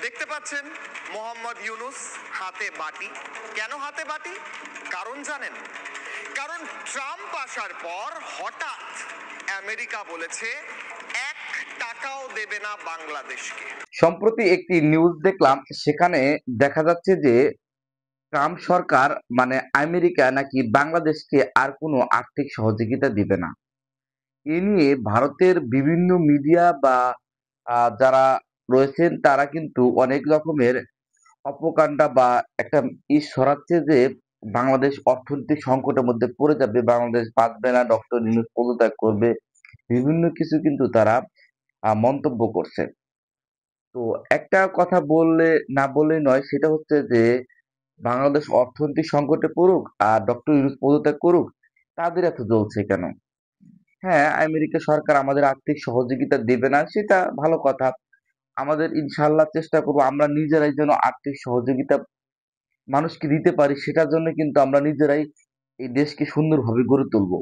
দেখতে পাচ্ছেন মোহাম্মদ ইউনুস হাতে বাটি। কেন হাতে বাটি? কারণ জানেন? কারণ ট্রাম্প আসার পর হঠাৎ আমেরিকা বলেছে 1 টাকাও দেবে না বাংলাদেশকে। সম্প্রতি একটি নিউজ দেখলাম, সেখানে দেখা যাচ্ছে যে ট্রাম্প সরকার মানে আমেরিকা নাকি বাংলাদেশকে আর কোনো আর্থিক সহযোগিতা দিবে না। এ নিয়ে ভারতের বিভিন্ন মিডিয়া বা যারা রয়েছেন তারা কিন্তু অনেক রকমের অপকাণ্ডা বা একটা ছড়াচ্ছে যে বাংলাদেশ অর্থনৈতিক সংকটের মধ্যে পড়ে যাবে, বাংলাদেশ বাঁচবে না, ডক্টর ইউনূস পদত্যাগ করবে। বিভিন্ন কিছু কিন্তু তারা মন্তব্য করছে। তো একটা কথা বললে না বললেই নয়, সেটা হচ্ছে যে বাংলাদেশ অর্থনৈতিক সংকটে পড়ুক আর ডক্টর ইউনূস পদত্যাগ করুক, তাদের এত জ্বলছে কেন? হ্যাঁ, আমেরিকা সরকার আমাদের আর্থিক সহযোগিতা দেবে না, সেটা ভালো কথা। আমাদের ইনশাআল্লাহ চেষ্টা করব আমরা নিজেরাই যেন আর্থিক সহযোগিতা মানুষকে দিতে পারি, সেটার জন্য কিন্তু আমরা নিজেরাই এই দেশকে সুন্দরভাবে গড়ে তুলব।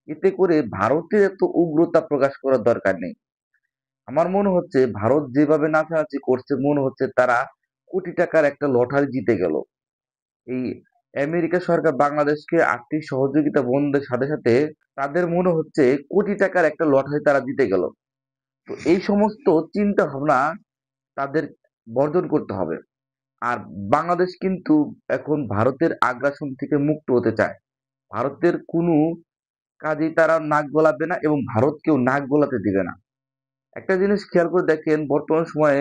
এতে করে ভারতের এত উগ্রতা প্রকাশ করার দরকার নেই। আমার মনে হচ্ছে ভারত যেভাবে নাচানাচি করছে, মনে হচ্ছে তারা কোটি টাকার একটা লটারি জিতে গেল। এই আমেরিকা সরকার বাংলাদেশকে আর্থিক সহযোগিতা বন্ধের সাথে সাথে তাদের মনে হচ্ছে কোটি টাকার একটা লটারি তারা জিতে গেল। তো এই সমস্ত চিন্তা ভাবনা তাদের বর্জন করতে হবে। আর বাংলাদেশ কিন্তু এখন ভারতের আগ্রাসন থেকে মুক্ত হতে চায়। ভারতের কোনো কাজেই তারা নাক গলাবে না এবং ভারতকেও নাক গলাতে দিবে না। একটা জিনিস খেয়াল করে দেখেন, বর্তমান সময়ে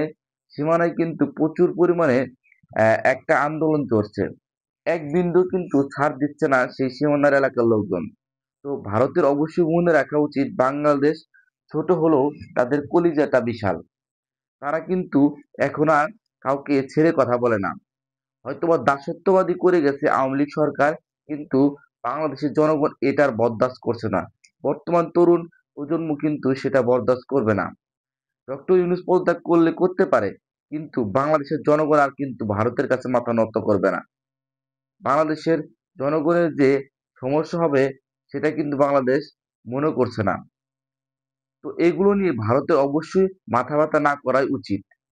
সীমানায় কিন্তু প্রচুর পরিমাণে একটা আন্দোলন চলছে। এক বিন্দু কিন্তু ছাড় দিচ্ছে না সেই সীমানার এলাকার লোকজন। তো ভারতের অবশ্যই মনে রাখা উচিত, বাংলাদেশ ছোট হলেও তাদের কলিজাটা বিশাল। তারা কিন্তু এখন আর কাউকে ছেড়ে কথা বলে না। হয়তোবা দাসত্ববাদী করে গেছে আওয়ামী লীগ সরকার, কিন্তু বাংলাদেশের জনগণ এটার বরদাস্ত করছে না। বর্তমান তরুণ প্রজন্ম কিন্তু সেটা বরদাস্ত করবে না। ডক্টর ইউনূস পদত্যাগ করলে করতে পারে, কিন্তু বাংলাদেশের জনগণ আর কিন্তু ভারতের কাছে মাথা নত করবে না। বাংলাদেশের জনগণের যে সমস্যা হবে সেটা কিন্তু বাংলাদেশ মনে করছে না। তো এগুলো নিয়ে ভারতের অবশ্যই মাথা ব্যথা না করাই উচিত।